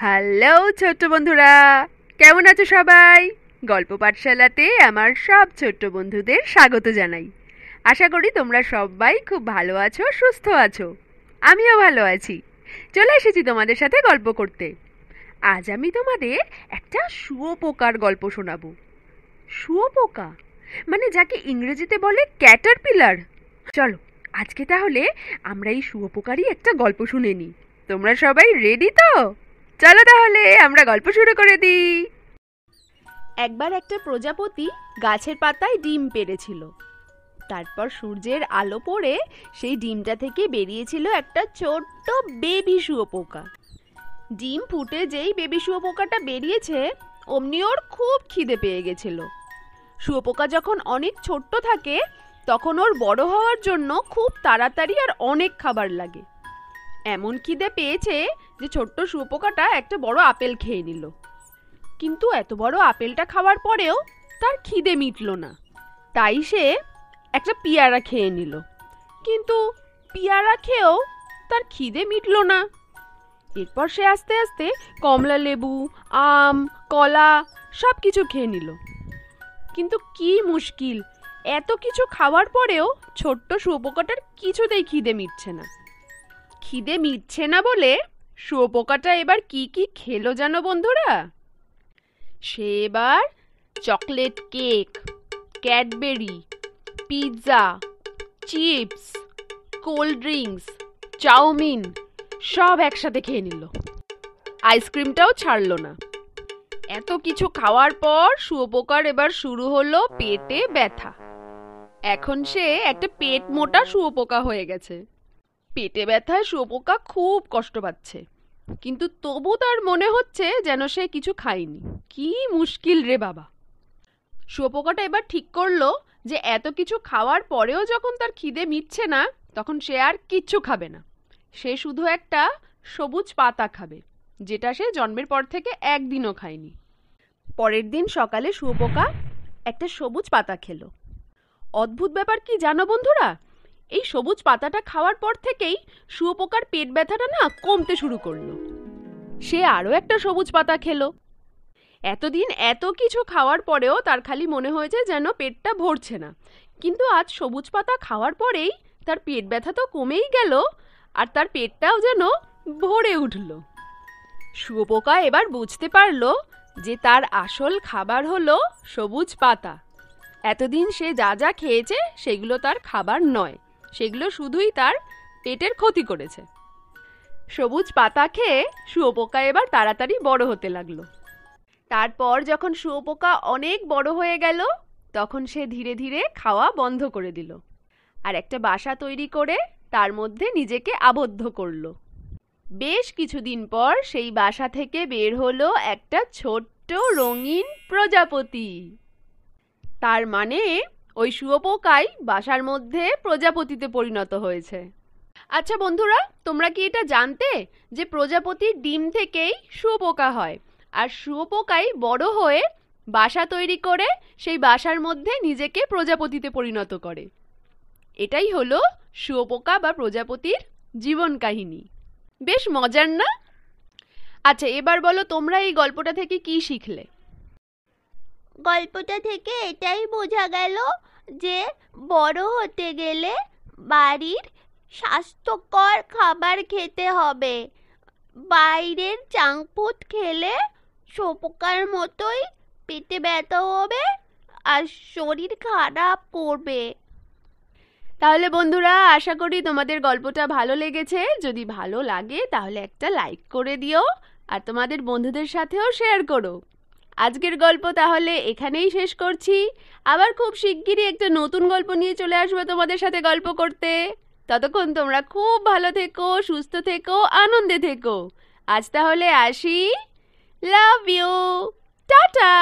Hello ছোট্ট বন্ধুরা, কেমন আছো সবাই? গল্প পাঠশালাতে আমার সব ছোট্ট বন্ধুদের স্বাগত জানাই। আশা করি তোমরা সবাই খুব ভালো আছো, সুস্থ আছো। আমিও ভালো আছি। চলে এসেছি তোমাদের সাথে গল্প করতে। আজ আমি তোমাদের একটা শুঁয়োপোকার গল্প শোনাবো। শুঁয়োপোকা মানে যাকে ইংরেজিতে বলে ক্যাটারপিলার। চলো আজকে তাহলে আমরা এই শুঁয়োপোকারই একটা গল্প শুনে নিই। তোমরা সবাই রেডি তো? চলো তাহলে আমরা গল্প শুরু করে দিই। একবার একটা প্রজাপতি গাছের পাতায় ডিম পেড়েছিল। তারপর সূর্যের আলো পড়ে সেই ডিমটা থেকে বেরিয়েছিল একটা ছোট্ট বেবি শুঁয়োপোকা। ডিম ফুটে যেই বেবি শুঁয়োপোকাটা বেরিয়েছে অমনি ওর খুব খিদে পেয়ে গেছিল। শুঁয়োপোকা যখন অনেক ছোট্ট থাকে তখন ওর বড় হওয়ার জন্য খুব তাড়াতাড়ি আর অনেক খাবার লাগে। এমন খিদে পেয়েছে যে ছোট্ট শুঁয়োপোকাটা একটা বড় আপেল খেয়ে নিল। কিন্তু এত বড় আপেলটা খাওয়ার পরেও তার খিদে মিটল না। তাই সে একটা পেয়ারা খেয়ে নিল। কিন্তু পেয়ারা খেয়েও তার খিদে মিটল না। এরপর সে আস্তে আস্তে কমলা লেবু, আম, কলা সব কিছু খেয়ে নিল। কিন্তু কি মুশকিল, এত কিছু খাওয়ার পরেও ছোট্ট শুঁয়োপোকাটার কিছুতেই খিদে মিটছে না। খিদে মিটছে না বলে শুঁয়োপোকাটা এবার কি কি খেলো জানো বন্ধুরা? সে এবার chocolate cake, Cadbury, pizza, chips, cold drinks, chow mein সব একসাথে খেয়ে নিল। আইসক্রিমটাও ছাড়লো না। এত কিছু খাওয়ার পর শুঁয়োপোকার এবার শুরু হলো পেটে ব্যথা। এখন সে একটা পেট মোটা শুঁয়োপোকা হয়ে গেছে। পেটে ব্যথায় শুঁয়োপোকা খুব কষ্ট পাচ্ছে, কিন্তু তবু তার মনে হচ্ছে যেন সে কিছু খায়নি। কি মুশকিল রে বাবা! শুঁয়োপোকাটা এবার ঠিক করলো যে এত কিছু খাওয়ার পরেও যখন তার খিদে মিটছে না তখন সে আর কিচ্ছু খাবে না। সে শুধু একটা সবুজ পাতা খাবে, যেটা সে জন্মের পর থেকে একদিনও খায়নি। পরের দিন সকালে শুঁয়োপোকা একটা সবুজ পাতা খেলো। অদ্ভুত ব্যাপার কি জানো বন্ধুরা, এই সবুজ পাতাটা খাওয়ার পর থেকেই শুঁয়োপোকার পেট ব্যথাটা না কমতে শুরু করলো। সে আরও একটা সবুজ পাতা খেলো। এতদিন এত কিছু খাওয়ার পরেও তার খালি মনে হয়েছে যেন পেটটা ভরছে না। কিন্তু আজ সবুজ পাতা খাওয়ার পরেই তার পেট ব্যথা তো কমেই গেল, আর তার পেটটাও যেন ভরে উঠল। শুঁয়োপোকা এবার বুঝতে পারলো যে তার আসল খাবার হলো সবুজ পাতা। এতদিন সে যা যা খেয়েছে সেগুলো তার খাবার নয়, সেগুলো শুধুই তার পেটের ক্ষতি করেছে। সবুজ পাতা খেয়ে শুঁয়োপোকা এবার তাড়াতাড়ি বড় হতে লাগলো। তারপর যখন শুঁয়োপোকা অনেক বড় হয়ে গেল তখন সে ধীরে ধীরে খাওয়া বন্ধ করে দিল আর একটা বাসা তৈরি করে তার মধ্যে নিজেকে আবদ্ধ করলো। বেশ কিছুদিন পর সেই বাসা থেকে বের হলো একটা ছোট্ট রঙিন প্রজাপতি। তার মানে ওই শুঁয়োপোকাই বাসার মধ্যে প্রজাপতিতে পরিণত হয়েছে। আচ্ছা বন্ধুরা, তোমরা কি এটা জানতে যে প্রজাপতির ডিম থেকেই শুঁয়োপোকা হয়, আর শুঁয়োপোকাই বড় হয়ে বাসা তৈরি করে সেই বাসার মধ্যে নিজেকে প্রজাপতিতে পরিণত করে? এটাই হলো শুঁয়োপোকা বা প্রজাপতির জীবন কাহিনী। বেশ মজার না? আচ্ছা এবার বলো তোমরা এই গল্পটা থেকে কি শিখলে? গল্পটা থেকে এটাই বোঝা গেল যে বড় হতে গেলে বাড়ির স্বাস্থ্যকর খাবার খেতে হবে। বাইরের জাঙ্ক ফুড খেলে শুঁয়োপোকার মতোই পেটে ব্যথা হবে আর শরীর খারাপ করবে। তাহলে বন্ধুরা, আশা করি তোমাদের গল্পটা ভালো লেগেছে। যদি ভালো লাগে তাহলে একটা লাইক করে দিও আর তোমাদের বন্ধুদের সাথেও শেয়ার করো। আজকের গল্প তাহলে এখানেই শেষ করছি। আবার খুব শিগগিরই একটা নতুন গল্প নিয়ে চলে আসবো তোমাদের সাথে গল্প করতে। ততক্ষণ তোমরা খুব ভালো থেকো, সুস্থ থেকো, আনন্দে থেকো। আজ তাহলে আসি। Love you, tata.